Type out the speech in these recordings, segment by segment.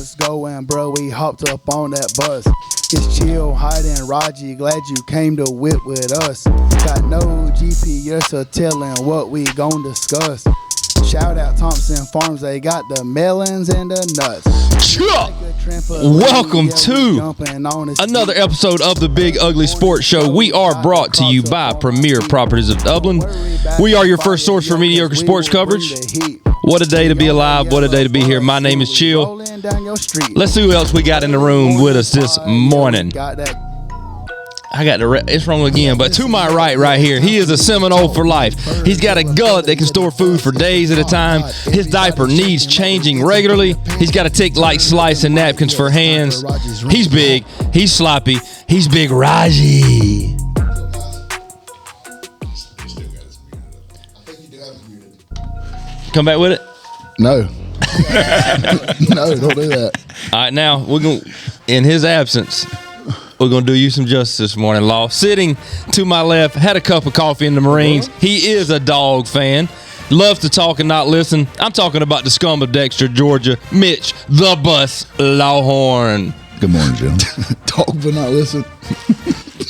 was going, bro, we hopped up on that bus. It's Chill, Hyde, and Raji, glad you came to whip with us. Got no GPS, so telling what we gon' discuss. Shout out Thompson Farms, they got the melons and the nuts. Welcome to another episode of the Big Ugly Sports Show. We are brought to you by Premier Properties of Dublin. We are your first source for mediocre sports coverage. What a day to be alive. What a day to be here. My name is Chill. Let's see who else we got in the room with us this morning. It's wrong again, but to my right here, he is a Seminole for life. He's got a gullet that can store food for days at a time. His diaper needs changing regularly. He's got a tick like slicing napkins for hands. He's big. He's sloppy. He's Big Raji. Come back with it? No. No, don't do that. All right, now we're going to, in his absence, we're going to do you some justice this morning, Law. Sitting to my left, had a cup of coffee in the Marines. He is a dog fan. Loves to talk and not listen. I'm talking about the scum of Dexter, Georgia, Mitch, the Bus Lawhorn. Good morning, Jim. Talk but not listen.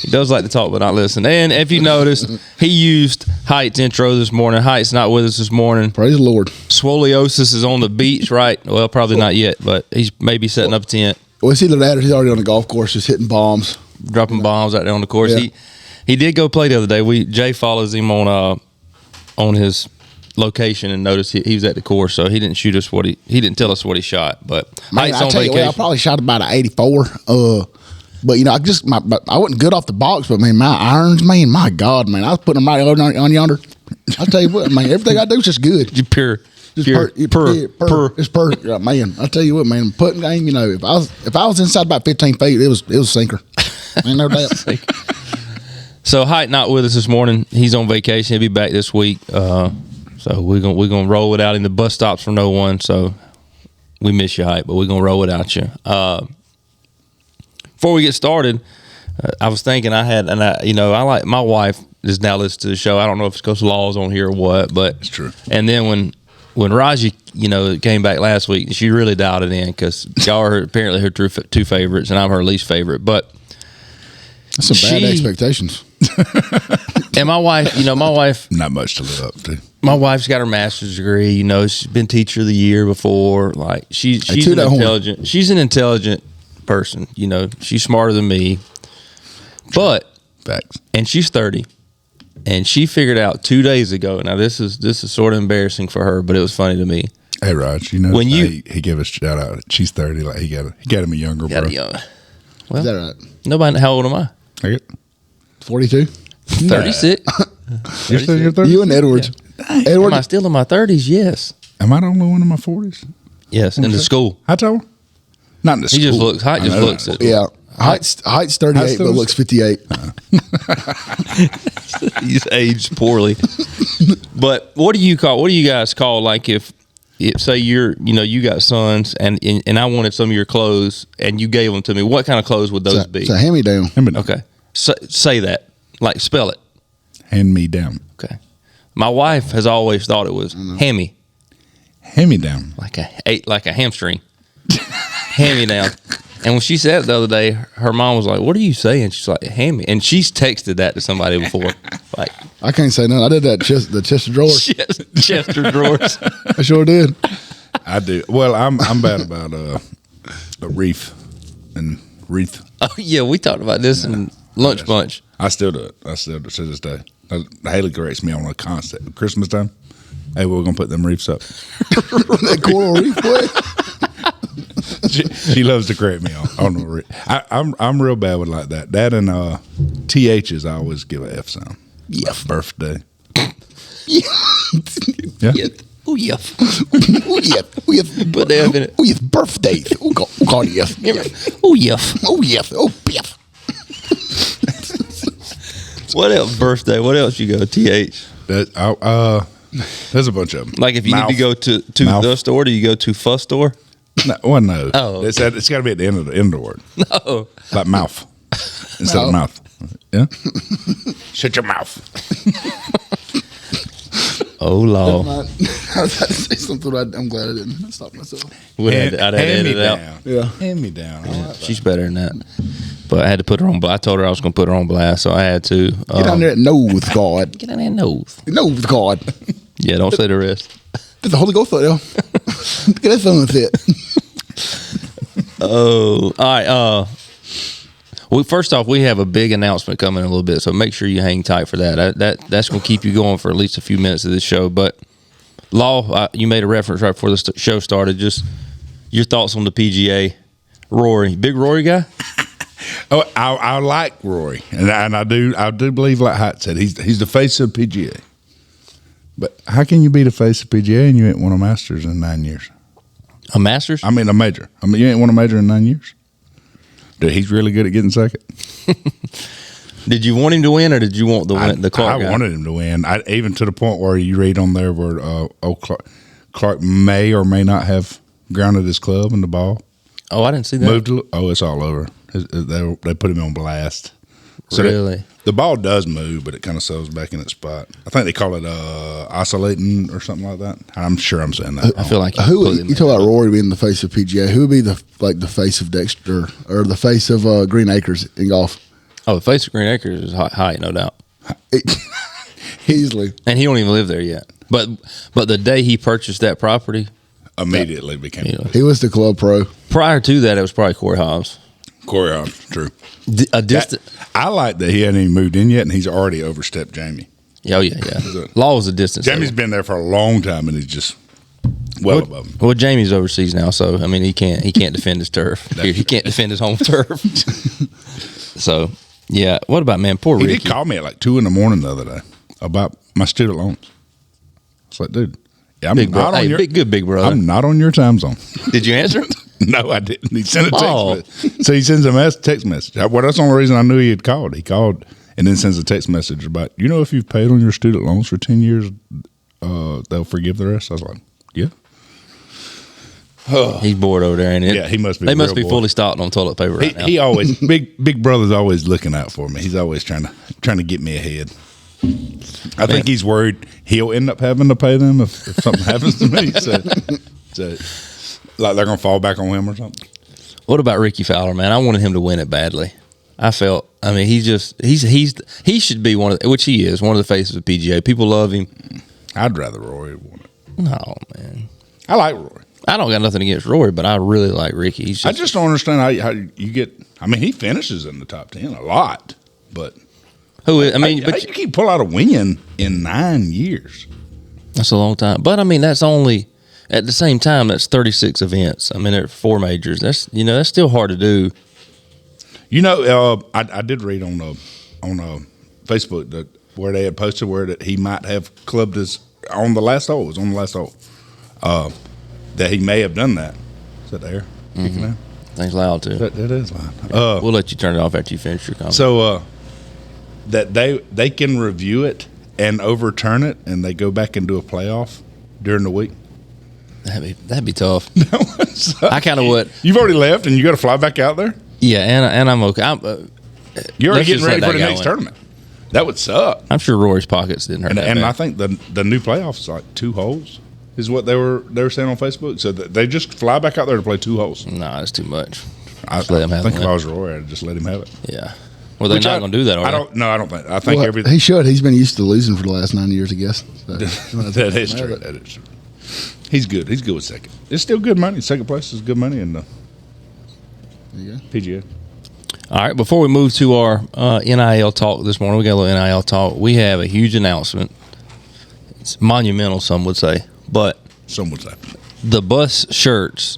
He does like to talk but not listen. And if you noticed, he used Height's intro this morning. Height's not with us this morning. Praise the Lord. Scoliosis is on the beach, right? Well, probably not yet, but he's maybe setting up a tent. Well, it's either that or he's already on the golf course just hitting bombs. Dropping bombs out there on the course. Yeah. He did go play the other day. Jay follows him on his location and noticed he was at the course, so he didn't shoot us he didn't tell us what he shot. But Man, I tell you what, I probably shot about an 84. But you know, I wasn't good off the box, but man, my irons, man, my God, man, I was putting them right on yonder. I tell you what, man, everything I do is just good. You pure. It's per. Yeah, man, I tell you what, man, putting game. You know, if I was inside about 15 feet, it was a sinker. Ain't no doubt. So Height not with us this morning. He's on vacation. He'll be back this week. So we're gonna roll it out in the bus stops for no one. So we miss you, Height, but we're gonna roll it out you. Before we get started, I was thinking I like my wife is now listening to the show. I don't know if it's because Law's on here or what, but it's true. And then when Raji, came back last week, she really dialed it in because y'all are apparently her two favorites, and I'm her least favorite. But that's some bad expectations. And my wife, not much to live up to. My wife's got her master's degree. She's been teacher of the year before. Like she's an intelligent person. She's smarter than me. But facts. And she's 30. And she figured out 2 days ago. Now this is sort of embarrassing for her, but it was funny to me. Hey Raj, when he gave us a shout out. She's 30. Like he got him a younger bro. Well, is that right? Nobody. How old am I? 42. 36. You're still in your 30s? You and Edwards. Am I still in my 30s? Yes. Am I the only one in my 40s? Yes, in the school. How tall? Not in the school. He just looks. Height just looks it. Yeah. Height's 38, but looks 58. He's aged poorly. But what do you guys call, like, if say you got sons and I wanted some of your clothes and you gave them to me, what kind of clothes would those be? It's a hand-me-down. Okay. Say that. Like, spell it. Hand-me-down. Okay. My wife has always thought it was hammy. Hand-me-down. Like a hamstring. Hand-me-down. And when she said it the other day, her mom was like, "What are you saying?" She's like, "Hand me." And she's texted that to somebody before. Like, I can't say nothing. I did that the chest of drawers. Chest of drawers. I sure did. I do. Well, I'm bad about a wreath and wreath. Oh yeah, we talked about this in lunch bunch. I still do it. I still do it to this day. Haley corrects me on a constant. Christmas time, hey, we're gonna put them wreaths up. That coral reef way. She loves to correct me on the wreath. I'm real bad with like that. That and THs I always give an F sound. Yeah, birthday. Yeah. Oh yeah. Oh yeah. Put F in it. Oh yeah. Birthdays. Oh God. Oh yeah. Oh yeah. Oh yeah. Oh yeah. What else? Birthday. What else you go? TH. There's a bunch of them. Like if you need to go to the store, do you go to fuss store? No. Well, no. Oh, okay. It's got to be at the end of the word. No. Like mouth instead of mouth. Yeah. Shut your mouth. Oh, Lord. I was about to say something. I'm glad I didn't stop myself. I'd have to edit it out. Yeah. Hand me down. Yeah, she's better than that. But I had to put her on. I told her I was going to put her on blast, so I had to. Get down there and know with God. Get down there and know. Know with God. Yeah, don't say the rest. Did the Holy Ghost though? Get that fun with it. Oh, all right. Well, first off, we have a big announcement coming in a little bit, so make sure you hang tight for that. That's going to keep you going for at least a few minutes of this show. But Law, you made a reference right before the show started. Just your thoughts on the PGA. Rory, big Rory guy. Oh, I like Rory, and I do believe, like Hot said, he's the face of PGA. But how can you be the face of PGA and you ain't won a Masters in 9 years? A Masters? I mean, a major. I mean, you ain't won a major in 9 years. Dude, he's really good at getting second. Did you want him to win, or did you want the Clark guy? I wanted him to win. Even to the point where you read on there where Clark may or may not have grounded his club in the ball. Oh, I didn't see that. It's all over. They put him on blast. So really? The ball does move, but it kind of settles back in its spot. I think they call it oscillating or something like that. I'm sure I'm saying that. I feel like you talk about Rory being the face of PGA. Who would be the face of Dexter or the face of Green Acres in golf? Oh, the face of Green Acres is high, no doubt. Easily. And he don't even live there yet. But the day he purchased that property, immediately became. He was the club pro. Prior to that, it was probably Corey Hobbs. Corey Hobbs, true. I like that he hadn't even moved in yet, and he's already overstepped Jamie. Oh, yeah. Law was a distance. Jamie's been there for a long time, and he's just above him. Well, Jamie's overseas now, so, I mean, he can't defend his turf. He can't defend his home turf. So, yeah. What about, man, poor Ricky? He did call me at like 2 a.m. the other day about my student loans. It's like, dude, I'm big not on your good big brother. I'm not on your time zone. Did you answer him? No, I didn't. He sent a text message. So he sends a text message. Well, that's the only reason I knew he had called. He called and then sends a text message about, if you've paid on your student loans for 10 years, they'll forgive the rest. I was like, yeah. He's bored over there, ain't it? Yeah, he must be. They must be bored. fully stocked on toilet paper right now. He always big brother's always looking out for me. He's always trying to get me ahead. I think he's worried he'll end up having to pay them if something happens to me. So like they're gonna fall back on him or something. What about Ricky Fowler, man? I wanted him to win it badly. He should be which he is, one of the faces of PGA. People love him. I'd rather Rory won it. No, man. I like Rory. I don't got nothing against Rory, but I really like Ricky. I just don't understand how you get. I mean, he finishes in the top 10 a lot, but how you keep pull out a win in 9 years? That's a long time. But I mean, that's only at the same time. That's 36 events. I mean, there are 4 majors. That's still hard to do. I did read on Facebook that where they had posted that he might have clubbed his on the last hole. It was on the last hole. That he may have done that. Is that there? Kicking out? Things loud too. That is loud. We'll let you turn it off after you finish your comment. So that they can review it and overturn it, and they go back and do a playoff during the week. That'd be tough. I kind of would. You've already left, and you got to fly back out there. Yeah, and I'm okay. You're already getting ready for the next tournament. That would suck. I'm sure Rory's pockets didn't hurt. And I think the new playoffs is like 2 holes. Is what they were saying on Facebook. So they just fly back out there to play 2 holes. No, that's too much. I think if I was Rory, I'd just let him have it. Yeah. Well, they're not going to do that, are they? I don't think. I think everything. He should. He's been used to losing for the last 9 years, I guess. So, that is true. He's good. He's good with second. It's still good money. Second place is good money in the PGA. All right. Before we move to our NIL talk this morning, we got a little NIL talk. We have a huge announcement. It's monumental, some would say. But some would say the bus shirts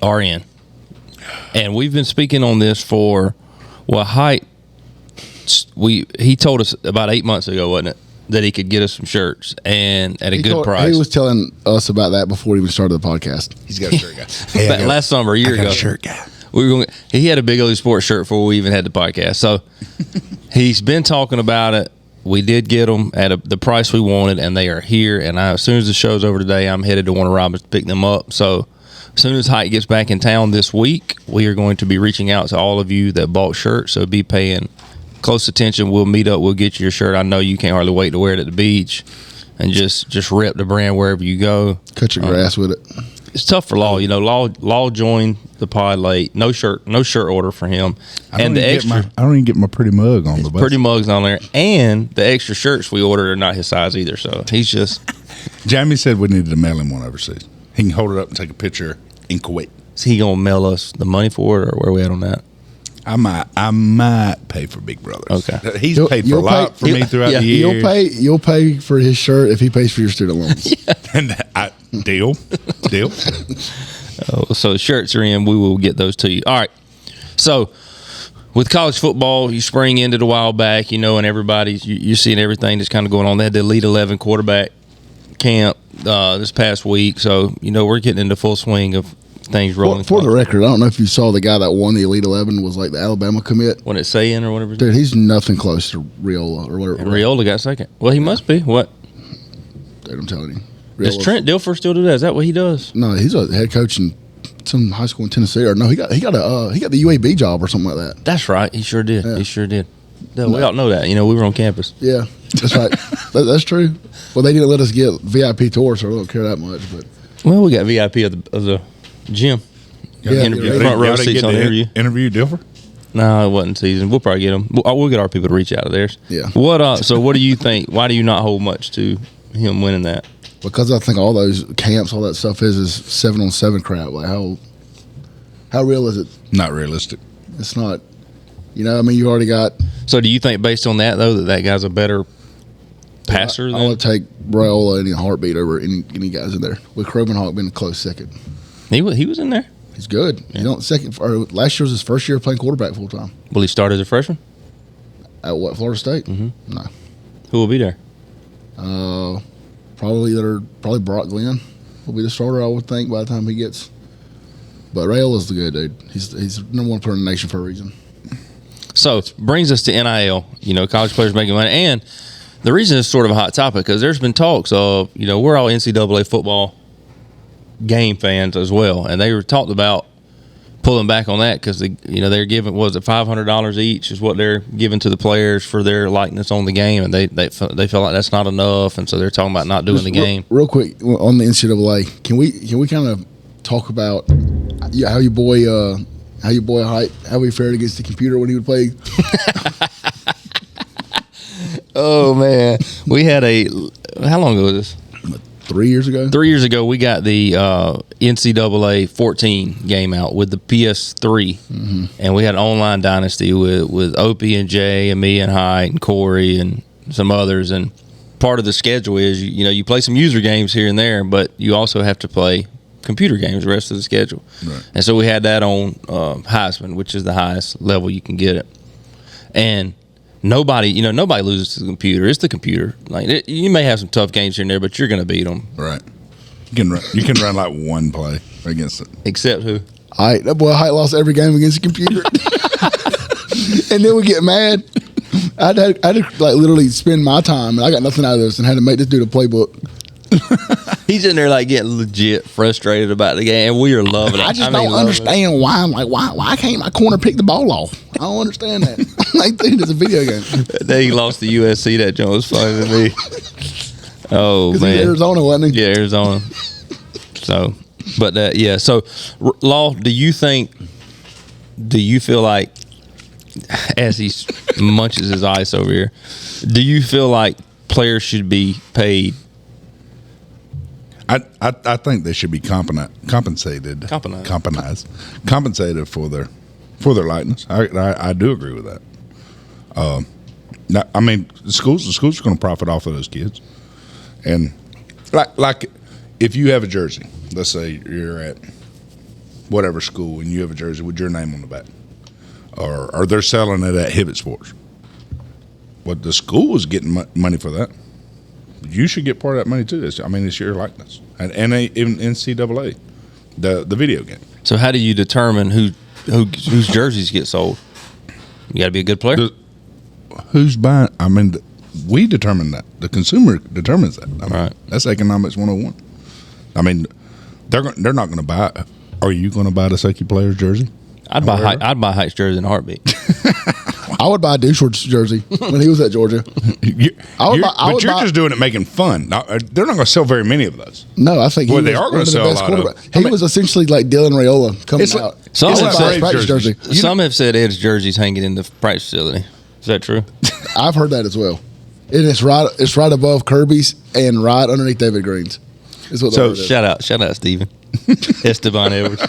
are in, and we've been speaking on this for he told us about 8 months ago, wasn't it, that he could get us some shirts and at a good price. He was telling us about that before we even started the podcast. He's got a shirt guy. Last summer, a year ago, shirt guy. He had a Big Ugly Sports shirt before we even had the podcast. So he's been talking about it. We did get them at the price we wanted, and they are here. And as soon as the show's over today, I'm headed to Warner Robins to pick them up. So as soon as Hike gets back in town this week, we are going to be reaching out to all of you that bought shirts. So be paying close attention. We'll meet up. We'll get you your shirt. I know you can't hardly wait to wear it at the beach. and just rep the brand wherever you go. Cut your grass with it. It's tough for Law. Law joined the pod late. No shirt order for him. I don't even get my pretty mug on the bus. Pretty mugs on there, and the extra shirts we ordered are not his size either. So he's just. Jamie said we needed to mail him one overseas. He can hold it up and take a picture in Kuwait. Is he gonna mail us the money for it, or where are we at on that? I might pay for Big Brothers. Okay, he's paid for a lot for me throughout the year. You'll pay for his shirt if he pays for your student loans. And deal. So shirts are in. We will get those to you. All right. So with college football, you spring ended a while back, and everybody's you're seeing everything that's kind of going on. They had the Elite 11 quarterback camp this past week, so we're getting into full swing of things rolling. For the record, I don't know if you saw the guy that won the Elite 11 was like the Alabama commit. When it's saying or whatever. Dude, he's nothing close to Riola or whatever. And Riola got second. Well, he must be. What? Dude, I'm telling you. Does Trent Dilfer still do that? Is that what he does? No, he's a head coach in some high school in Tennessee. Or no, he got the UAB job or something like that. That's right. He sure did. Yeah. He sure did. No, we all know that. We were on campus. Yeah, that's right. That's true. Well, they didn't let us get VIP tours, so I don't care that much. But we got VIP of the gym. Yeah, interview, front row seats on the interview Dilfer. No, it wasn't season. We'll probably get them. We'll get our people to reach out of theirs. Yeah. So what do you think? Why do you not hold much to him winning that? Because I think all those camps, all that stuff is 7-on-7 crap. Like how real is it? Not realistic. It's not. You already got. So do you think based on that though that guy's a better passer? I would take Raiola any heartbeat over any guys in there. With Krobenhawk being a close second. He was in there. He's good. Yeah. Last year was his first year playing quarterback full time. Will he start as a freshman? At what, Florida State? Mm-hmm. No. Who will be there? Probably Brock Glenn will be the starter, I would think, by the time he gets. But Raiola's the good dude. He's number one player in the nation for a reason. So brings us to NIL. College players making money, and the reason it's sort of a hot topic because there's been talks of we're all NCAA football game fans as well, and they were talked about pulling back on that because they're giving $500 each is what they're giving to the players for their likeness on the game, and they feel like that's not enough, and so they're talking about not doing the game. Real quick on the NCAA, can we kind of talk about how your boy Height, how he fared against the computer when he would play? Oh man, we had how long ago was this? 3 years ago? 3 years ago, we got the NCAA 14 game out with the PS3, and we had an online dynasty with Opie and Jay and me and Height and Corey and some others. And part of the schedule is you play some user games here and there, but you also have to play computer games the rest of the schedule. Right. And so we had that on Heisman, which is the highest level you can get it. And nobody loses to the computer. It's the computer. Like you may have some tough games here and there, but you're going to beat them. Right. You can run like one play against it. Except who? That boy Height lost every game against the computer. And then we get mad. I had to literally spend my time, and I got nothing out of this, and had to make this dude a playbook. He's in there getting legit frustrated about the game, and we are loving it. I just don't understand why. I'm like, why can't my corner pick the ball off? I don't understand that. Dude, it's a video game. Then he lost to USC. That joint was funny to me. Oh man, he's Arizona, wasn't he? Yeah, Arizona. So, but yeah. So, Law, do you feel like, as he munches his ice over here, do you feel like players should be paid? I think they should be compensated for their likeness. I do agree with that. The schools are going to profit off of those kids, and like if you have a jersey, let's say you're at whatever school and you have a jersey with your name on the back, or they're selling it at Hibbett Sports. What the school is getting money for that. You should get part of that money too. It's your likeness, and even NCAA, the video game. So how do you determine whose jerseys get sold? You got to be a good player. Who's buying? We determine that. The consumer determines that. Right. That's economics 101. They're not going to buy. Are you going to buy the Seki player's jersey? I'd buy Height's jersey in a heartbeat. I would buy a Deuce jersey when he was at Georgia. You're just doing it making fun. They're not going to sell very many of those. No, I think they are going to sell a lot of. He was essentially like Dylan Raiola coming out. Some have said Ed's jersey's hanging in the practice facility. Is that true? I've heard that as well. And it's right above Kirby's and right underneath David Green's. Is what so shout out Steven Esteban Edwards,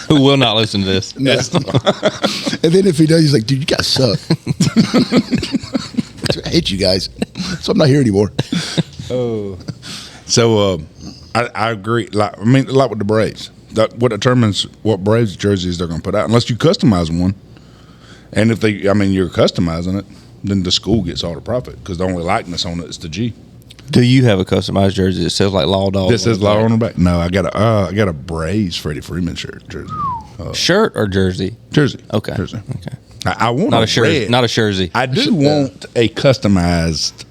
who will not listen to this. No. And then if he does, he's like, dude, you guys suck. I hate you guys. So I'm not here anymore. Oh, so I agree. Like with the Braves, what determines what Braves jerseys they're going to put out, unless you customize one. And if you're customizing it, then the school gets all the profit because the only likeness on it is the G. Do you have a customized jersey that says like Law Dog? This says Law on the back. No, I got a Braves Freddie Freeman jersey. Shirt or jersey? Jersey. Okay. Jersey. Okay. I want not a jersey. Not a jersey. I do want a customized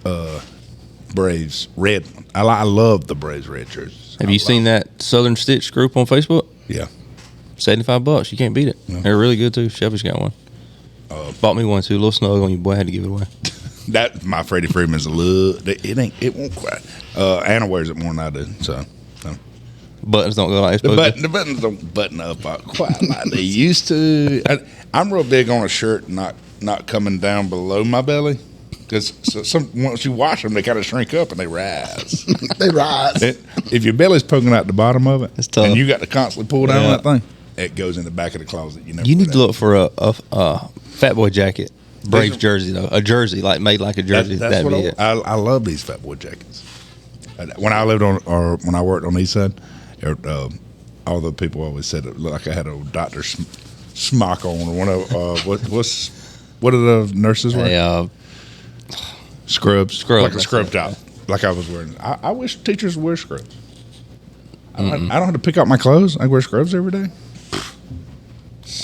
Braves red one. I love the Braves red jerseys. Have you seen that Southern Stitch group on Facebook? Yeah. $75. You can't beat it. Yeah. They're really good too. Shelby's got one. Bought me one too. A little snug on you, boy. I had to give it away. That my Freddie Freeman's a little. It won't quite. Anna wears it more than I do. So buttons don't go like the buttons don't button up quite like they used to. I'm real big on a shirt not coming down below my belly because once you wash them, they kind of shrink up and they rise. They rise. If your belly's poking out the bottom of it, it's tough. And you got to constantly pull down that thing, it goes in the back of the closet. You need to look for a Fat Boy jacket. Braves jersey though, a jersey like made like a jersey. That's what I love these Fat Boy jackets. When I lived when I worked on the east side, all the people always said it looked like I had a doctor smock on, or one of what do the nurses wear? Scrubs, like a scrub top, like I was wearing. I wish teachers would wear scrubs. I don't have to pick out my clothes. I wear scrubs every day.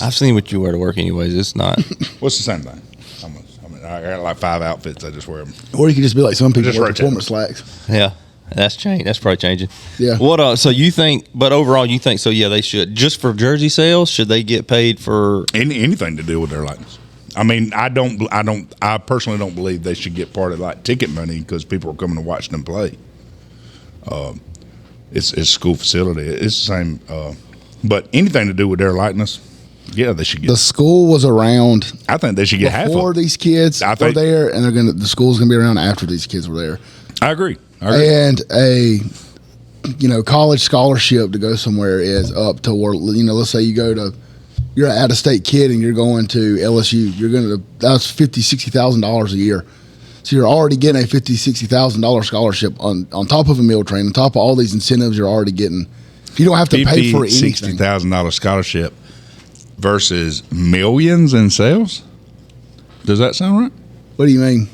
I've seen what you wear to work anyways. It's not. What's the same thing? I got like 5 outfits. I just wear them. Or you can just be like some people wear performance slacks. Yeah, that's changed. That's probably changing. Yeah. What? So you think? But overall, you think so? Yeah, they should. Just for jersey sales, should they get paid for anything to do with their likeness? I mean, I personally don't believe they should get part of like ticket money because people are coming to watch them play. It's a school facility. It's the same. But anything to do with their likeness. Yeah, they should get. The school was around. I think they should get half before these kids were there, and the school's gonna be around after these kids were there. I agree. And a college scholarship to go somewhere is up to where let's say you're an out of state kid and you're going to LSU. That's $50,000-$60,000 a year. So you're already getting a $50,000-$60,000 scholarship on top of a meal train, on top of all these incentives you're already getting. You don't have to pay for anything. $60,000 scholarship. Versus millions in sales? Does that sound right? What do you mean?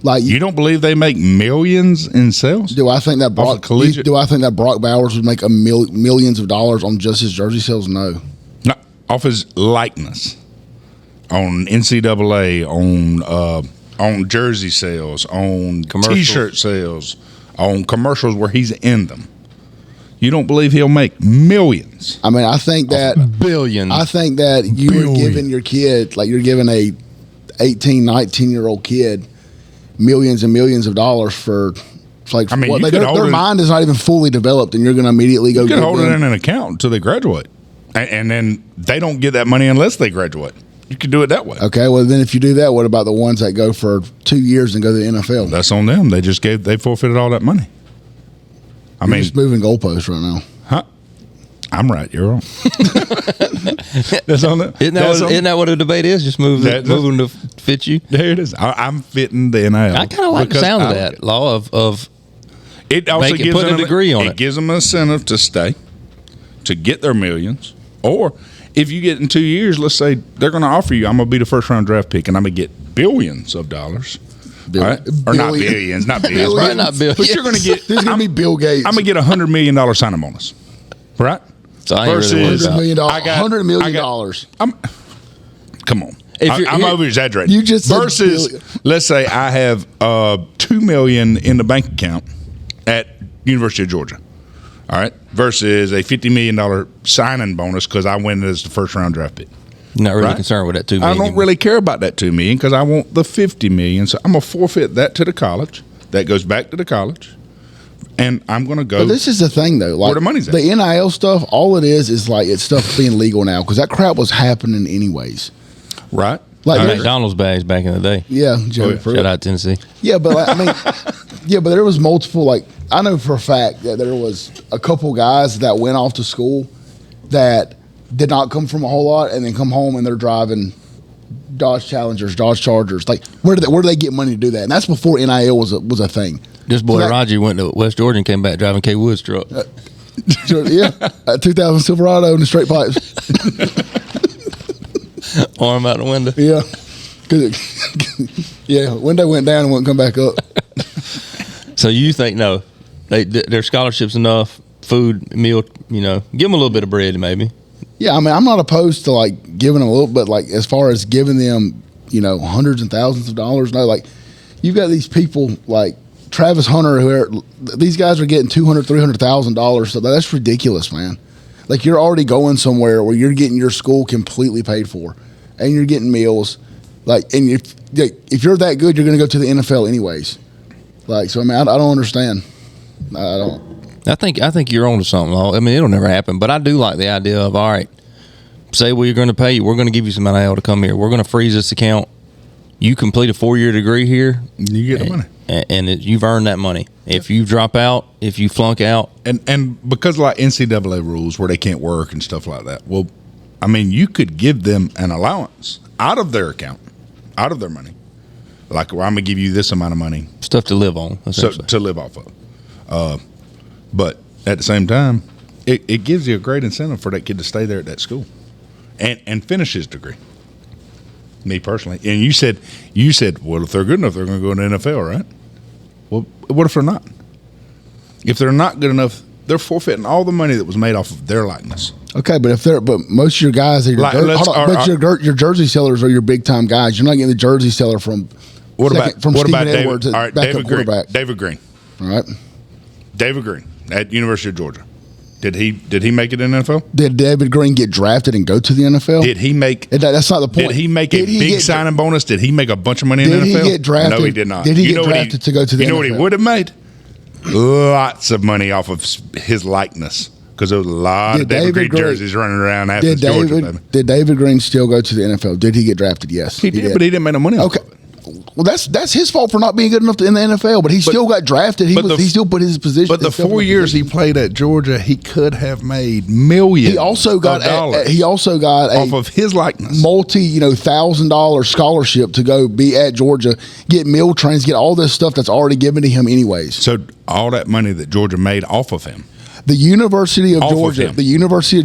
Like you don't believe they make millions in sales? Do I think that Brock Bowers would make millions of dollars on just his jersey sales? No. Off his likeness on NCAA, on jersey sales, on T-shirt sales, on commercials where he's in them. You don't believe he'll make millions? I mean, I think that billions. I think that you're giving your kid, like you're giving a 18, 19-year-old kid millions and millions of dollars for. Like, their mind is not even fully developed, and you're going to immediately go. You can hold it in an account until they graduate, and then they don't get that money unless they graduate. You can do it that way. Okay, well then, if you do that, what about the ones that go for 2 years and go to the NFL? That's on them. They forfeited all that money. You're just moving goalposts right now. Huh? I'm right. You're wrong. That's on them. Isn't that what a debate is? Just moving to fit you. There it is. I'm fitting the NIL. I kind of like the sound of that law of it. Also gives put them a degree on it. It gives them an incentive to stay, to get their millions, or if you get in 2 years, let's say they're going to offer you, I'm going to be the first round draft pick, and I'm going to get billions of dollars. Right? Or not billions, not billions. Right? Not billions. But you're going to get. There's going to be Bill Gates. I'm going to get $100 million signing bonus. Right? So I ain't really $100 million. Come on. I'm over exaggerating. You just versus, let's say I have $2 million in the bank account at University of Georgia. All right. Versus a $50 million signing bonus because I win as the first round draft pick. You're not really Right. concerned with that $2 I million. don't really care about that $2 million because I want the $50 million. So I'm gonna forfeit that to the college. That goes back to the college, and I'm gonna go. But this is the thing, though. Like, where the money's at. The NIL stuff, all it is like it's stuff being legal now because that crap was happening anyways. Right. Like, McDonald's bags back in the day. yeah, Jerry Oh, yeah. Pruitt. Shout out Tennessee. Yeah, but like, I mean, yeah, but there was multiple. Like, I know for a fact that there was a couple guys that went off to school that did not come from a whole lot, and then come home and they're driving Dodge Challengers, Dodge Chargers. Like, where do they get money to do that? And that's before NIL was a thing. This boy So that- Roger went to West Georgia and came back driving K Wood's truck. Yeah, a 2000 Silverado in the straight pipes. Arm out the window. Yeah, yeah. Window went down and wouldn't come back up. So you think no, their scholarships enough, food, meal, give them a little bit of bread maybe. Yeah, I mean, I'm not opposed to like giving them a little, but like as far as giving them, hundreds and thousands of dollars. No, like you've got these people like Travis Hunter, these guys are getting $200,000-$300,000. So that's ridiculous, man. Like you're already going somewhere where you're getting your school completely paid for, and you're getting meals. Like, and if you're that good, you're going to go to the NFL anyways. Like, so I mean, I don't understand. I don't. I think you're on to something. I mean, it'll never happen, but I do like the idea of, all right, say we're going to pay you. We're going to give you some NIL to come here. We're going to freeze this account. You complete a 4-year degree here. You get the money. And you've earned that money. If you drop out, if you flunk out. And because like NCAA rules where they can't work and stuff like that, well, I mean, you could give them an allowance out of their account, out of their money. Like, well, I'm going to give you this amount of money. Stuff to live on, So, essentially. to live off of. But at the same time, it gives you a great incentive for that kid to stay there at that school and finish his degree. Me personally. And you said, well, if they're good enough, they're going to go in the NFL, right? Well, what if they're not? If they're not good enough, they're forfeiting all the money that was made off of their likeness. Okay, but but most of your guys are your jersey sellers are your big time guys. You're not getting the jersey seller from Stephen Edwards, backup quarterback. David Green. All right. David Green at University of Georgia. Did he make it in the NFL? Did David Green get drafted and go to the NFL? Did he make? That's not the point. Did he make a big signing bonus? Did he make a bunch of money in the NFL? Did he get drafted? No, he did not. Did he get drafted to go to the NFL? You know what he would have made? Lots of money off of his likeness because there was a lot of David Green jerseys running around Athens, Georgia. Baby. Did David Green still go to the NFL? Did he get drafted? Yes, he did, but he didn't make no money off of it. Well, that's his fault for not being good enough in the NFL, but he still got drafted. He still put his position. But the 4 years he played at Georgia, he could have made millions. He also got off of his likeness, $1,000 scholarship to go be at Georgia, get meal trains, get all this stuff that's already given to him anyways. So all that money that Georgia made off of him. The University of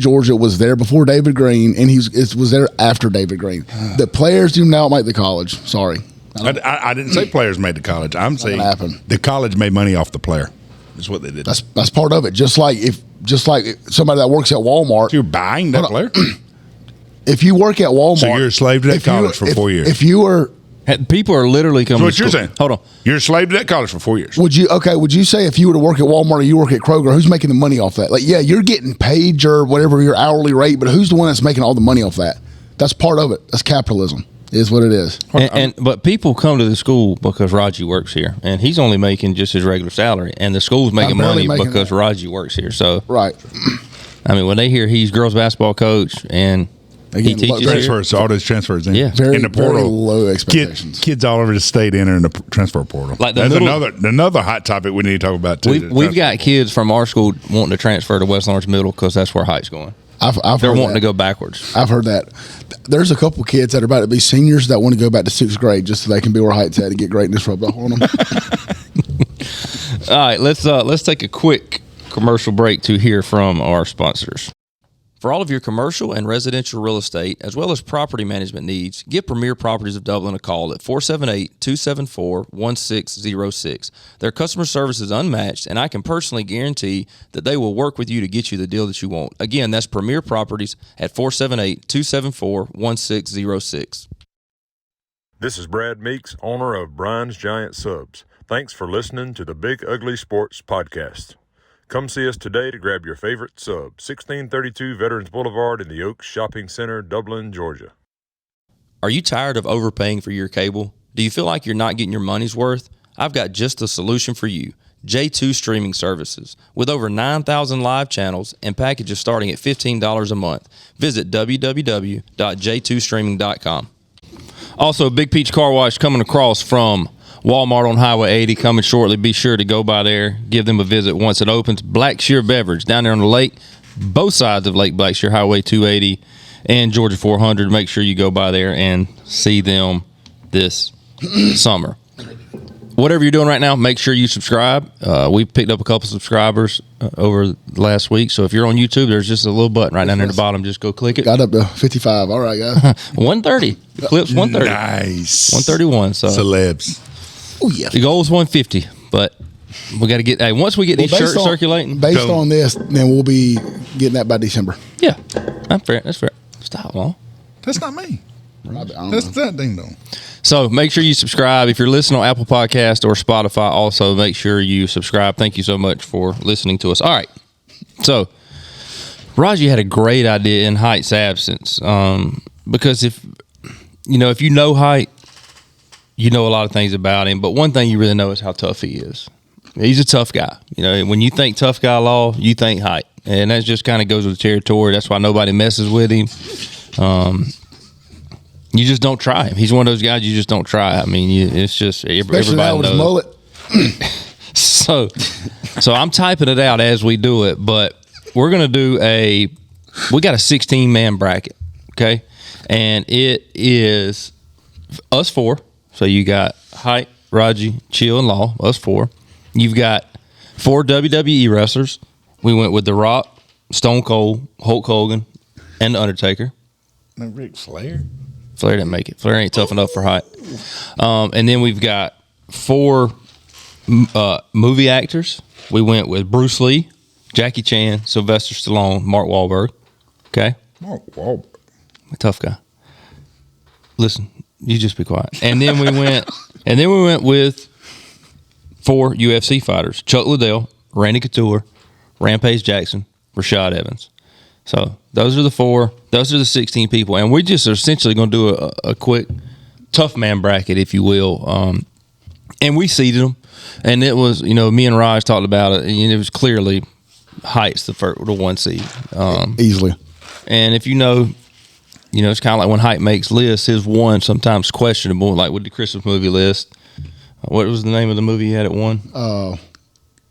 Georgia was there before David Green, and it was there after David Green. The players do not make the college. Sorry. I didn't say players made the college. I'm saying the college made money off the player. That's what they did. That's part of it. Just like somebody that works at Walmart, so you're buying that player. If you work at Walmart, so you're a slave to that college for 4 years. If you were, people are literally coming. That's what you're saying. Hold on, you're a slave to that college for 4 years. Would you say if you were to work at Walmart or you work at Kroger, who's making the money off that? Like, yeah, you're getting paid your whatever your hourly rate, but who's the one that's making all the money off that? That's part of it. That's capitalism. Is what it is. But people come to the school because Raji works here, and he's only making just his regular salary, and the school's making money because Raji works here. So right. I mean, when they hear he's girls basketball coach and he teaches transfers, here, all those transfers in, yeah, very, in the portal, very low expectations. Kids all over the state enter in the transfer portal. Like that's another hot topic we need to talk about too. We've got kids from our school wanting to transfer to West Lawrence Middle because that's where Hite's going. They're wanting to go backwards. I've heard that. There's a couple kids that are about to be seniors that want to go back to 6th grade just so they can be where Heights at and get greatness rubbed off on them. All right, let's take a quick commercial break to hear from our sponsors. For all of your commercial and residential real estate, as well as property management needs, give Premier Properties of Dublin a call at 478-274-1606. Their customer service is unmatched, and I can personally guarantee that they will work with you to get you the deal that you want. Again, that's Premier Properties at 478-274-1606. This is Brad Meeks, owner of Brian's Giant Subs. Thanks for listening to the Big Ugly Sports Podcast. Come see us today to grab your favorite sub, 1632 Veterans Boulevard in the Oaks Shopping Center, Dublin, Georgia. Are you tired of overpaying for your cable? Do you feel like you're not getting your money's worth? I've got just the solution for you. J2 Streaming Services. With over 9,000 live channels and packages starting at $15 a month. Visit www.j2streaming.com. Also, Big Peach Car Wash coming across from Walmart on Highway 80 coming shortly. Be sure to go by there. Give them a visit once it opens. Blackshear Beverage down there on the lake. Both sides of Lake Blackshear, Highway 280 and Georgia 400. Make sure you go by there and see them this summer. Whatever you're doing right now, make sure you subscribe. We picked up a couple subscribers over the last week. So if you're on YouTube, there's just a little button right down there at the bottom. Just go click it. Got up to 55. All right, guys. 130. The clip's 130. Nice. 131. So Celebs. Oh, yeah. the goal is 150, but we got to get. Hey, once we get these shirts circulating, Based on this, then we'll be getting that by December. yeah, that's fair. That's fair. Stop, Long. That's not me. I don't That's know. that ding dong. So make sure you subscribe. If you're listening on Apple Podcast or Spotify, also make sure you subscribe. Thank you so much for listening to us. All right. So Raji had a great idea in Height's absence, because if you know Height, you know a lot of things about him. But one thing you really know is how tough he is. He's a tough guy. You know, when you think tough guy law, you think Height, and that just kind of goes with the territory. That's why nobody messes with him. You just don't try him. He's one of those guys you just don't try. I mean, it's just Especially now everybody with his knows. mullet. So I'm typing it out as we do it, but we're gonna do we got a 16-man bracket, okay, and it is us four. So you got Height, Raji, Chill, and Law. Us four. You've got 4 WWE wrestlers. We went with The Rock, Stone Cold, Hulk Hogan, and The Undertaker. No, Ric Flair. Flair didn't make it. Flair ain't tough enough for Height. And then we've got 4 movie actors. We went with Bruce Lee, Jackie Chan, Sylvester Stallone, Mark Wahlberg. Okay? Mark Wahlberg. Tough guy. Listen, you just be quiet. And then we went with 4 UFC fighters. Chuck Liddell, Randy Couture, Rampage Jackson, Rashad Evans. So those are the 4. Those are the 16 people, and we just are essentially going to do a quick tough man bracket, if you will. And we seeded them, and it was me and Raj talked about it, and it was clearly Height's the 1 seed, Easily. and if it's kind of like when Height makes lists, his 1 sometimes questionable, like with the Christmas movie list. What was the name of the movie he had at 1?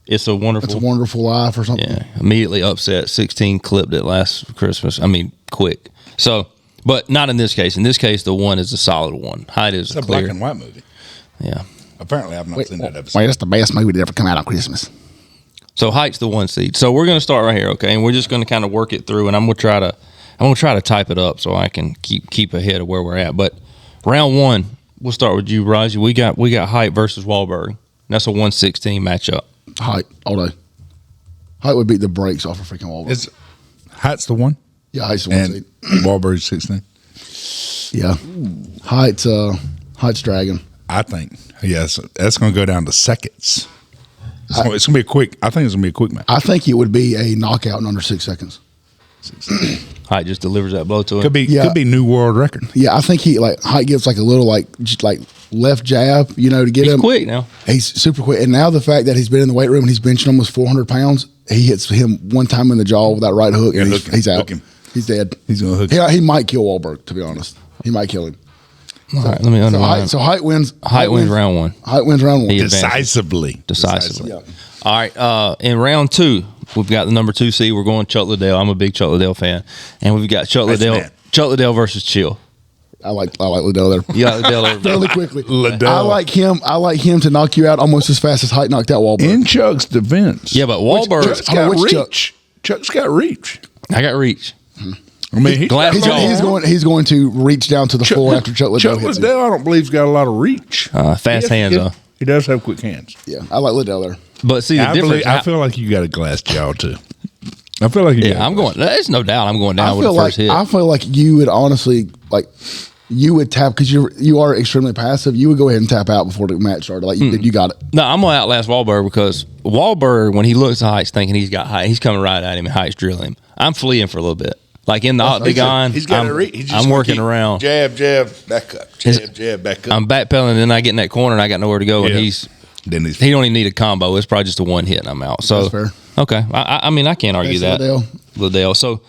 It's a Wonderful Life or something. Yeah, immediately upset. 16 clipped it last Christmas. I mean, quick. So, but not in this case. In this case, the 1 is a solid 1. Height is It's a clear. black and white movie. Yeah. Apparently, I've not seen that episode. Wait, that's the best movie that ever come out on Christmas. So Height's the 1 seed. So we're going to start right here, okay? And we're just going to kind of work it through, and I'm going to try to type it up so I can keep ahead of where we're at. But round 1, we'll start with you, Raji. We got Height versus Wahlberg. That's a 116 matchup. Height all day. Height would beat the brakes off of freaking Wahlberg. Height's the 1? Yeah, Height's the 1 And seed. Wahlberg's 16? Yeah. Height's dragging. I think, yes, that's going to go down to seconds. It's going to be a quick. I think it's going to be a quick match. I think it would be a knockout in under 6 seconds. Height just delivers that blow to him. Could be new world record. Yeah, I think Height gives like a little just left jab, to get He's him. quick now. He's super quick. And now the fact that he's been in the weight room and he's benching almost 400 pounds, he hits him one time in the jaw with that right hook, and he's out. Hook him. He's dead. He's going to hook him. He might kill Wahlberg, to be honest. He might kill him. All right, let me underline. So Height wins. Height wins round 1. Height wins round 1. He advances. Decisively. Yeah. All right, in round 2, we've got the number 2 seed. We're going Chuck Liddell. I'm a big Chuck Liddell fan, and we've got Chuck Nice Liddell. man. Chuck Liddell versus Chill. I like Liddell there. You got Liddell over. Really quickly. Liddell. I like him to knock you out almost as fast as Height knocked out Wahlberg. In Chuck's defense. Yeah, but Wahlberg. Chuck's got which Chuck? reach. Chuck's got reach. I got reach. I mean, Glass jaw. He's going to reach down to the floor after Chuck Liddell Chuck hits him. Liddell, I don't believe, has got a lot of reach. Fast hands, though. He does have quick hands. Yeah, I like Liddell there. But see, the difference. I feel like you got a glass jaw, too. I feel like you got I'm going. There's no doubt I'm going I down with feel the first hit. I feel like you would honestly you would tap because you are extremely passive. You would go ahead and tap out before the match started. Like you got it. No, I'm going to outlast Wahlberg because Wahlberg, when he looks at Height's thinking he's got Height, he's coming right at him and Height's drilling him. I'm fleeing for a little bit. Like in the octagon, He's got I'm working around. Jab, back up. Jab, back up. I'm backpedaling, and then I get in that corner, and I got nowhere to go, and he don't even need a combo. It's probably just a one hit, and I'm out. So, that's fair. Okay. I mean, I can't argue that. Liddell. So,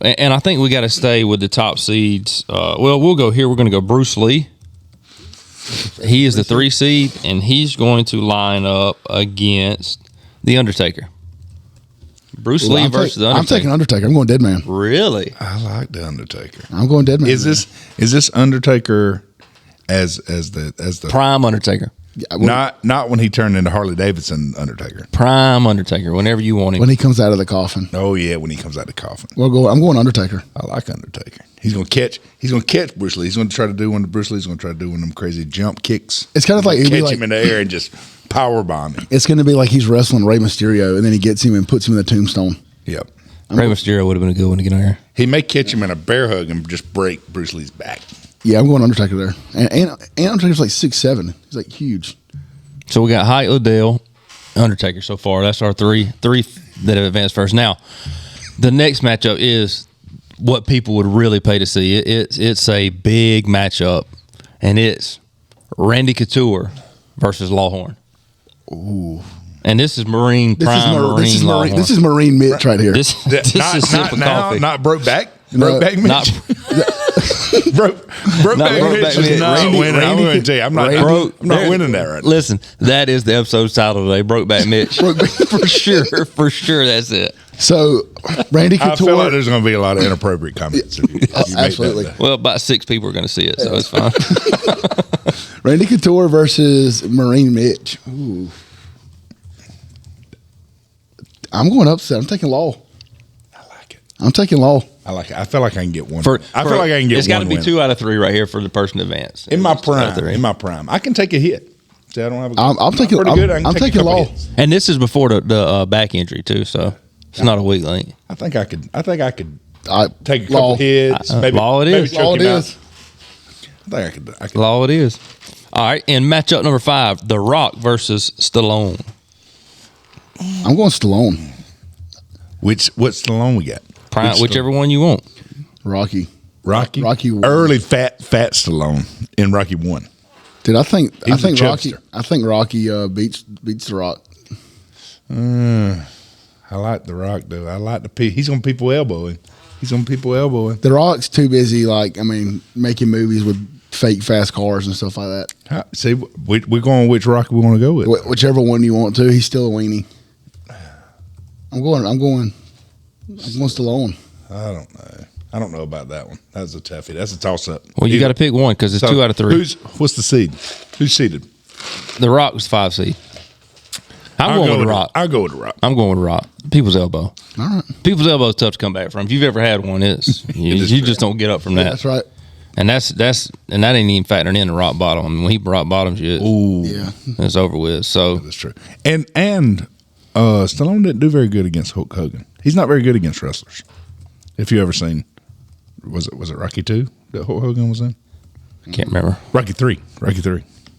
and I think we got to stay with the top seeds. We'll go here. We're going to go Bruce Lee. He is the 3 seed, and he's going to line up against The Undertaker. Bruce Lee versus The Undertaker. I'm taking Undertaker. I'm going Dead Man. Really? I like The Undertaker. I'm going Dead Man. Is this Undertaker as the Prime Undertaker? Not when he turned into Harley Davidson Undertaker. Prime Undertaker, whenever you want him. When he comes out of the coffin. Oh yeah, when he comes out of the coffin. I'm going Undertaker. I like Undertaker. He's gonna catch Bruce Lee. He's gonna try to do one of Bruce Lee's gonna try to do one of them crazy jump kicks. It's kind of like catch him in the air and just power bomb him. It's gonna be like he's wrestling Rey Mysterio, and then he gets him and puts him in the tombstone. Yep. Rey Mysterio would have been a good one to get on here. He may catch him in a bear hug and just break Bruce Lee's back. Yeah, I'm going Undertaker there. And Undertaker's like 6'7". He's like huge. So we got Height, Liddell, Undertaker so far. That's our three that have advanced first. Now, the next matchup is what people would really pay to see. It's a big matchup, and it's Randy Couture versus Lawhorn. Ooh. And this is Marine Lawhorn. This is Marine Mitch right here. This is sip of coffee. Not Brokeback. No, Brokeback Mitch. Brokeback Mitch is not winning. I'm going to tell you, I'm not winning that right now. Listen, that is the episode's title today, Brokeback Mitch. For sure, that's it. So, Randy Couture. I feel like there's going to be a lot of inappropriate comments. If you absolutely. Well, about 6 people are going to see it, so it's fine. Randy Couture versus Marine Mitch. Ooh. I'm going upset. I'm taking Law. I like it. I'm taking Law. I like it. I feel like I can get one. I feel like I can get one. It's got to be 2 out of 3 right here for the person to advance. In my prime, I can take a hit. See, I don't have. I'm taking Law. And this is before the back injury too, so it's not a weak link. I think I could take a couple hits. Law it is. Law it is. I think I could. Law it is. All right, and matchup number 5, The Rock versus Stallone. I'm going Stallone. What Stallone we got? Whichever one you want. Rocky. Early fat Stallone in Rocky 1. Dude, I think Rocky beats The Rock. I like The Rock though. I like he's on people elbowing. The Rock's too busy, making movies with fake fast cars and stuff like that. See, we're going which Rocky we want to go with. Whichever one you want to. He's still a weenie. I'm going Stallone. I don't know about that one. That's a toughie. That's a toss-up. Well, you got to pick one because it's 2 out of 3. What's the seed? Who's seeded? The Rock was 5 seed. I'm going with The Rock. I'll go with The Rock. I'm going with The Rock. People's elbow. All right. People's elbow is tough to come back from. If you've ever had one, you just don't get up from that. That's right. And that ain't even factoring in the rock bottom. I mean, when he rock bottoms you, it's over with. So that's true. And Stallone didn't do very good against Hulk Hogan. He's not very good against wrestlers. If you ever seen, was it Rocky 2 that Hulk Hogan was in? I can't remember. Rocky 3.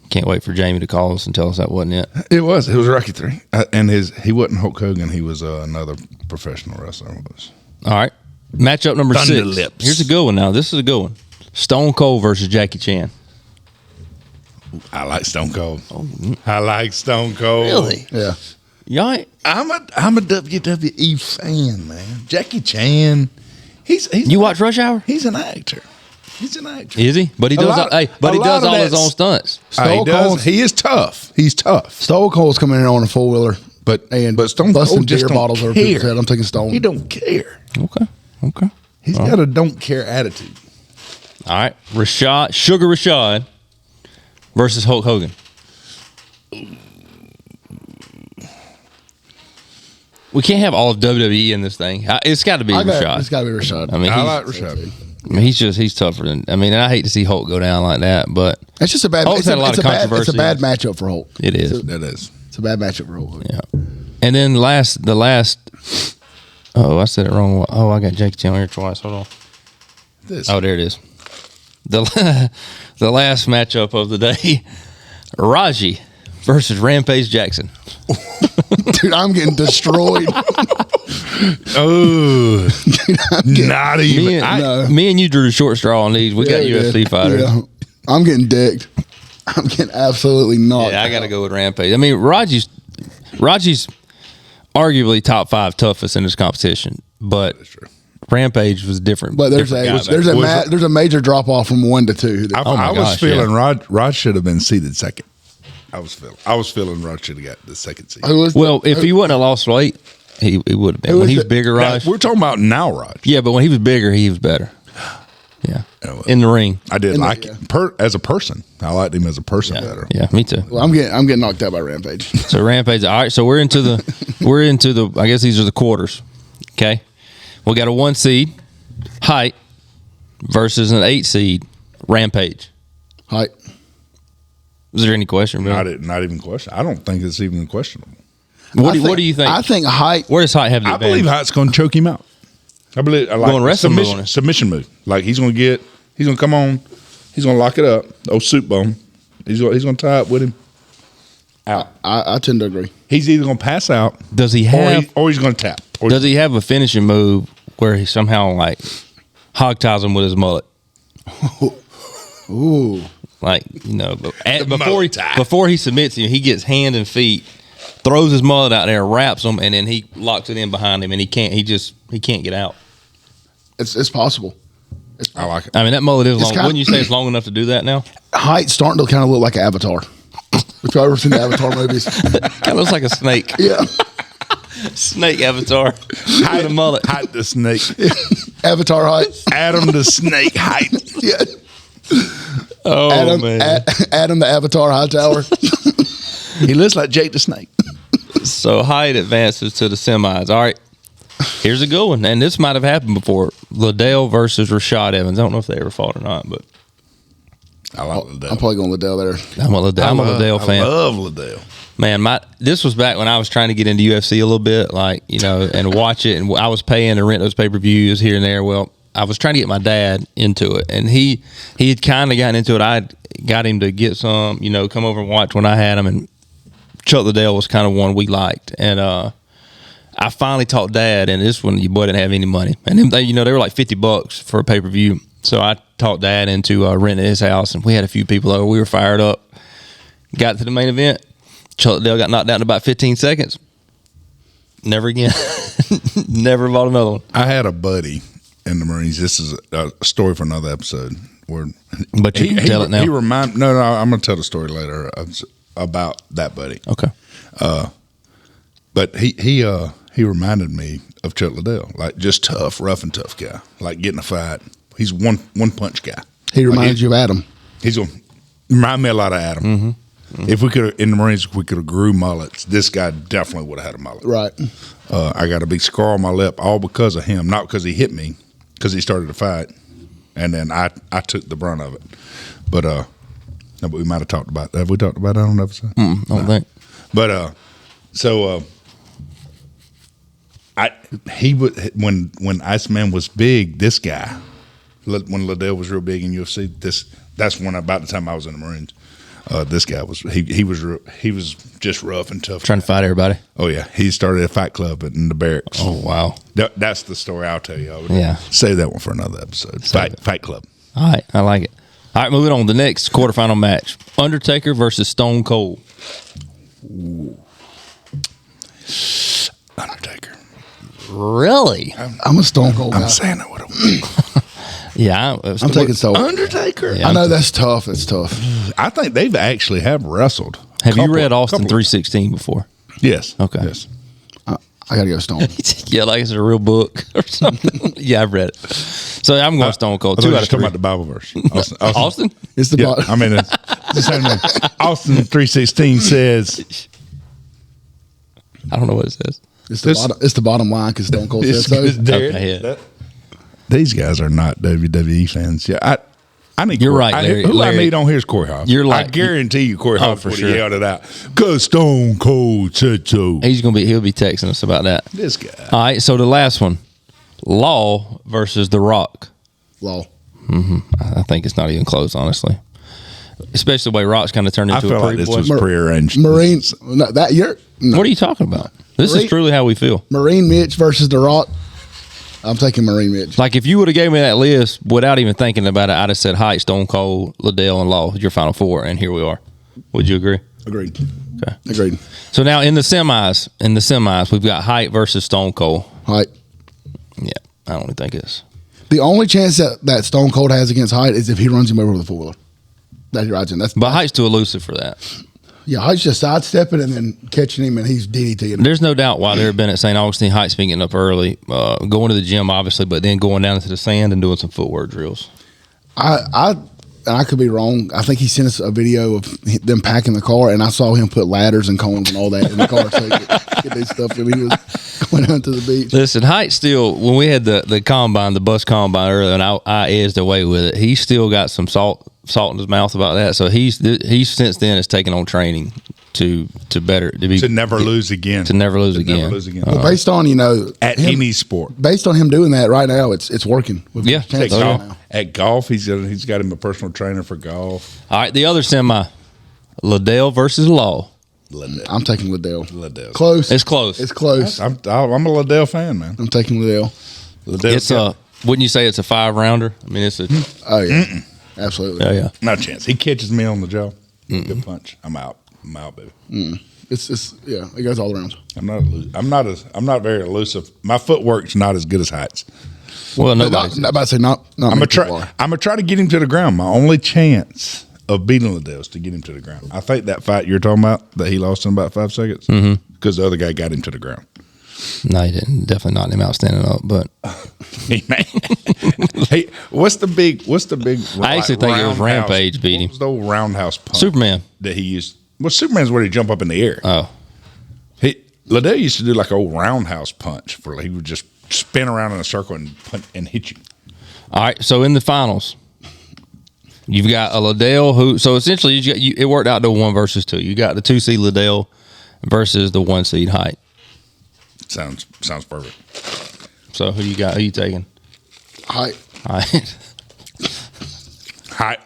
Can't wait for Jamie to call us and tell us that wasn't it. It was Rocky 3. And he wasn't Hulk Hogan. He was another professional wrestler. All right. Matchup number 6. Lips. Here's a good one now. This is a good one. Stone Cold versus Jackie Chan. I like Stone Cold. I like Stone Cold. Really? Yeah. Y'all I'm a WWE fan, man. Jackie Chan. You watch Rush Hour? He's an actor. Is he? But he does all his own stunts. He is tough. He's tough. Stone Cold's coming in on a 4-wheeler. But Stone busting Cold just beer don't bottles over care. people's head. I'm taking Stone. He don't care. Okay. He's got a don't care attitude. All right. Sugar Rashad versus Hulk Hogan. We can't have all of WWE in this thing. It's got to be Rashad. It's got to be Rashad. I like Rashad. He's tougher than. And I hate to see Hulk go down like that, but it's just a bad. Hulk's had a lot of controversy. It's a bad matchup for Hulk. It is. It's a bad matchup for Hulk. Yeah. And then the last. Oh, I said it wrong. Oh, I got Jackie Chan here twice. Hold on. There it is. The last matchup of the day, Raji versus Rampage Jackson. Dude, I'm getting destroyed. Oh, not even. Me and you drew the short straw on these. We got UFC fighters. Yeah. I'm getting decked. I'm getting absolutely knocked. Yeah, I got to go with Rampage. I mean, Raji's arguably top 5 toughest in this competition, but Rampage was different. But there's a major drop off from 1 to 2. I was feeling Rod should have been seated second. I was feeling Rod should have got the second seed. Well, if he wouldn't have lost weight, he would have been. When he was bigger, Raj. We're talking about now, Rod. Yeah, but when he was bigger, he was better. Yeah, in the ring. I did like him as a person. I liked him as a person better. Yeah, me too. Well, I'm getting knocked out by Rampage. So Rampage. All right, so we're into the. I guess these are the quarters. Okay, we got a 1 seed, height, versus an 8 seed, Rampage. Height. Was there any question? Really? Not even question. I don't think it's even questionable. What do you think? I think height. Where does height have the advantage? I believe height's going to choke him out. I believe going wrestling submission move. Like he's going to come on. He's going to lock it up. Old soup bone. He's going to tie up with him. Out. I tend to agree. He's either going to pass out. Does he have? Or he's going to tap. Does he have a finishing move where he somehow like hog ties him with his mullet? Ooh. Like, before he submits him, he gets hand and feet, throws his mullet out there, wraps him, and then he locks it in behind him, and he can't get out. It's possible. I like it. I mean, that mullet is long. Wouldn't you say it's long enough to do that now? Height's starting to kind of look like an Avatar. If you've ever seen the Avatar movies. Kind of looks like a snake. Yeah. Snake Avatar. Height, with a mullet. Height the snake. Avatar height. Adam the snake height. Yeah. Oh, man. Adam the Avatar Hightower. He looks like Jake the Snake. So height advances to the semis. All right. Here's a good one. And this might have happened before. Liddell versus Rashad Evans. I don't know if they ever fought or not, but I like Liddell. I'm probably going Liddell there. I'm a Liddell fan. I love Liddell. Man, this was back when I was trying to get into UFC a little bit, and watch it. And I was paying to rent those pay-per-views here and there. Well, I was trying to get my dad into it, and he had kind of gotten into it. I got him to get some, come over and watch when I had him, and Chuck Liddell was kind of one we liked. And I finally taught Dad, and this one, your boy didn't have any money. And they were like $50 for a pay-per-view. So I taught Dad into renting his house, and we had a few people over. We were fired up. Got to the main event. Chuck Liddell got knocked out in about 15 seconds. Never again. Never bought another one. I had a buddy in the Marines. This is a story for another episode. But you can tell it now. No, I'm going to tell the story later about that buddy. Okay. But he reminded me of Chuck Liddell, like just tough, rough and tough guy, like getting a fight. He's one punch guy. He reminds you of Adam. He's going to remind me a lot of Adam. Mm-hmm. Mm-hmm. If we could, in the Marines, if we could have grew mullets, this guy definitely would have had a mullet. Right. I got a big scar on my lip, all because of him, not because he hit me, because he started to fight, and then I took the brunt of it. But no, but we might have talked about that. Have we talked about that on the episode? I don't think. But he would when Iceman was big. This guy, when Liddell was real big in UFC, that's when about the time I was in the Marines. This guy was he was just rough and tough. Trying to fight everybody. Oh yeah, he started a fight club in the barracks. Oh wow, that's the story I'll tell you. I would save that one for another episode. Fight club. All right, I like it. All right, moving on. The next quarterfinal match: Undertaker versus Stone Cold. Ooh. Undertaker. Really? I'm a Stone Cold guy. I'm saying that what I want. Yeah, I'm taking Stone. Undertaker. Yeah, I know that's tough. It's tough. I think they've actually have wrestled. Have you read Austin 316 before? Yes. Okay. Yes. I got to go Stone. Yeah, like it's a real book or something. Yeah, I've read it. So I'm going Stone Cold. 2 out of 3. Talking about the Bible verse. Austin? It's the Bible. I mean, it's the same thing. Austin 316 says. I don't know what it says. It's the bottom line because Stone Cold says so. Okay, yeah. These guys are not WWE fans. Yeah, I need. You're right, Larry. Who I need on here is Corey Hoff. I guarantee you, Corey Hoff for would sure. have yelled it out. Cause Stone Cold said so. He'll be texting us about that. This guy. All right, so the last one, Law versus The Rock. Law. Mm-hmm. I think it's not even close, honestly. Especially the way Rock's kind of turned into I feel a like pretty this boy. was prearranged. Marines. No, that year. No. What are you talking about? This is truly how we feel. Marine Mitch versus The Rock. I'm taking Marine Mitch. Like, if you would have gave me that list without even thinking about it, I'd have said Height, Stone Cold, Liddell, and Law, your final four, and here we are. Would you agree? Agreed. Okay. Agreed. So now in the semis, we've got Height versus Stone Cold. Height. Yeah, I don't think it's. The only chance that Stone Cold has against Height is if he runs him over with a four-wheeler. That he rides in. But Height's too elusive for that. Yeah, Height's just sidestepping and then catching him, and he's DDTing him. There's no doubt why they've been at St. Augustine. Height's been getting up early, going to the gym, obviously, but then going down into the sand and doing some footwork drills. I could be wrong. I think he sent us a video of them packing the car, and I saw him put ladders and cones and all that in the car so he could get these stuff when he was going down to the beach. Listen, Height still, when we had the combine, the bus combine earlier, and I edged away with it, he still got some salt in his mouth about that. So he's since then has taken on training to never lose again. To never lose again. Never lose again. Well, based on at him, any sport, based on him doing that right now, it's working. Yeah. At golf, he's got him a personal trainer for golf. All right, the other semi, Liddell versus Law. I'm taking Liddell. Liddell. Close. It's close. It's close. I'm a Liddell fan, man. I'm taking Liddell. It's wouldn't you say it's a 5-rounder? I mean, it's a. Oh yeah, absolutely. Yeah. No chance. He catches me on the jaw. Good punch. I'm out, baby. It's it goes all around. I'm not very elusive. My footwork's not as good as Height's. Well, Not about to say not. I'm gonna try to get him to the ground. My only chance of beating Liddell is to get him to the ground. I think that fight you're talking about that he lost in about 5 seconds because the other guy got him to the ground. No, he didn't. Definitely knocked him out standing up. But hey, what's the big? I actually think it was Rampage beat him. What was the old roundhouse punch? Superman that he used. Well, Superman's where he jump up in the air. Oh, Liddell used to do like an old roundhouse punch he would just spin around in a circle and hit you. All right. So in the finals, you've got a Liddell who. So essentially, it worked out to 1 versus 2. You got the 2 seed Liddell versus the 1 seed Height. Sounds perfect. So who you got? Who you taking? Height. Height. Height.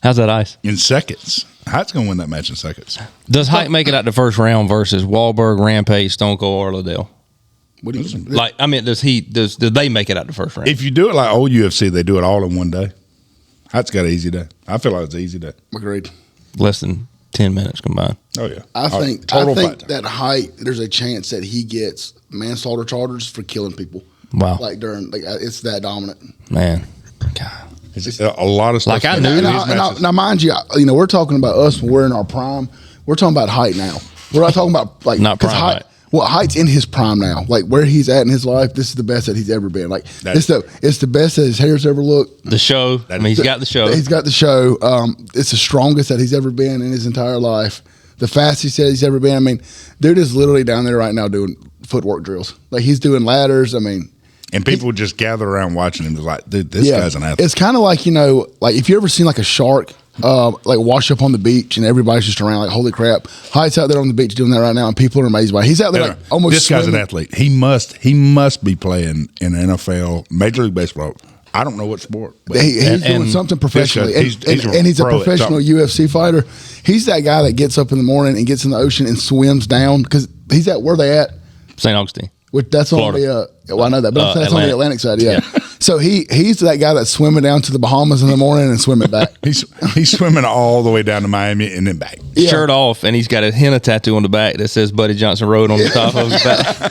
How's that ice? In seconds. Height's going to win that match in seconds. Does Height make it out the first round versus Wahlberg, Rampage, Stone Cold, or Liddell? What do you mean? Like, I mean, do they make it out the first round? If you do it like old UFC, they do it all in one day. Height's got an easy day. I feel like it's an easy day. Agreed. Less than 10 minutes combined. Oh yeah. I think total fight that Height, there's a chance that he gets manslaughter charges for killing people. Wow. It's that dominant. Man. God. It's a lot of stuff. Like I knew. Now, mind you, we're talking about us when we're in our prime. We're talking about Height now. We're not talking about not prime Height. Well, Height's in his prime now. Like where he's at in his life, this is the best that he's ever been. Like it's the best that his hair's ever looked. The show. He's got the show. He's got the show. It's the strongest that he's ever been in his entire life. The fastest he's ever been. I mean, dude is literally down there right now doing footwork drills. Like he's doing ladders. I mean. And people just gather around watching him. They're like, dude, this guy's an athlete. It's kind of like, like if you ever seen like a shark like wash up on the beach and everybody's just around like, holy crap. Height's out there on the beach doing that right now and people are amazed by it. He's out there like almost This guy's an athlete. He must be playing in NFL, Major League Baseball. I don't know what sport. But he's doing something professionally. And he's a professional UFC fighter. He's that guy that gets up in the morning and gets in the ocean and swims down because he's at where they at? St. Augustine. Which that's on the I know that, but that's on the Atlantic side. Yeah. So he's that guy that's swimming down to the Bahamas in the morning and swimming back. he's swimming all the way down to Miami and then back. Yeah. Shirt off, and he's got a henna tattoo on the back that says Buddy Johnson Road on the top of his back.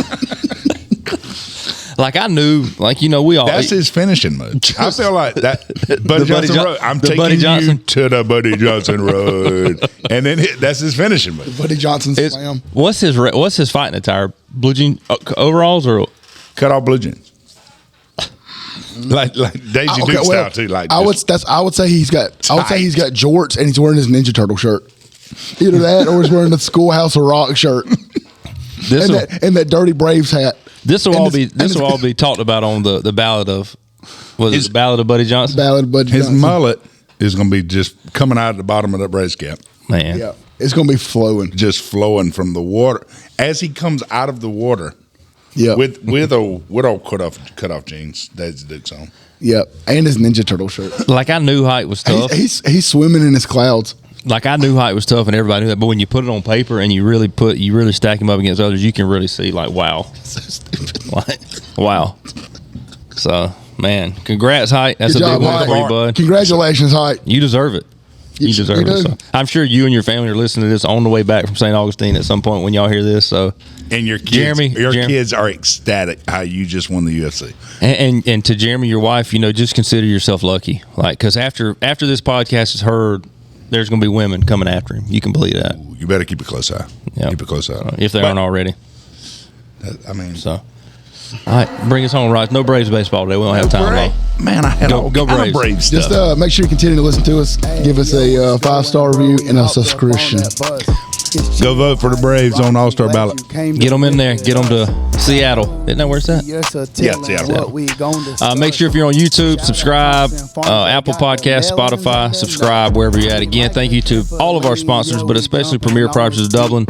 Like I knew, we all. That's his finishing move. I feel like that Buddy Johnson Road. I'm taking you to the Buddy Johnson Road, and then that's his finishing move. Buddy Johnson slam. What's his fighting attire? Blue jean overalls or cut off blue jeans? like Daisy Duke style too. Like I would say he's got jorts and he's wearing his Ninja Turtle shirt. Either that or he's wearing the Schoolhouse of Rock shirt. And that Dirty Braves hat. This will all be talked about on the ballad of the Ballad of Buddy Johnson. Ballad of Buddy Johnson. His mullet is going to be just coming out at the bottom of that Braves cap. Man, yeah, it's going to be flowing, just flowing from the water as he comes out of the water. Yeah, with old cut off jeans. Daisy Duke's on. Yep, and his Ninja Turtle shirt. Like I knew Height was tough. He's swimming in his clouds. like I knew height was tough and everybody knew that, but when you put it on paper and you really stack them up against others, you can really see like, wow. So stupid. Like, wow. So, man, congrats, Height. That's Good a big job, one for you, Height. bud. Congratulations, Height. You deserve it. You deserve you it. do. So, I'm sure you and your family are listening to this on the way back from St. Augustine at some point when y'all hear this. So, And your kids, Jeremy, kids are ecstatic how you just won the UFC. and to Jeremy, your wife, just consider yourself lucky. Like, because after this podcast is heard, there's going to be women coming after him. You can believe that. Ooh, you better keep a close eye. Yeah. Keep a close eye. If they aren't already. I mean, So, all right, bring us home, Rod. No Braves baseball today. We don't have time. though. man, I had Go Braves. Brave stuff. Just make sure you continue to listen to us. Give us a 5-star review and a subscription. Go vote for the Braves on All-Star ballot. Get them in there. Get them to Seattle. Isn't that where it's at? Yeah, Seattle. Make sure if you're on YouTube, subscribe. Apple Podcasts, Spotify, subscribe wherever you're at. Again, thank you to all of our sponsors, but especially Premier Properties of Dublin.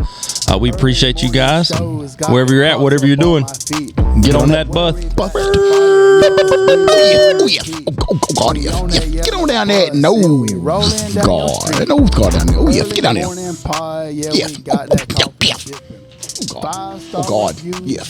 We appreciate you guys. And wherever you're at, whatever you're doing, get on that bus. Oh, yeah. Oh, God, yeah. Get on down there. Nose guard. That nose guard down there. Oh, yeah. Get down there. Yeah. Oh, God. Yeah. Oh, God. Yeah.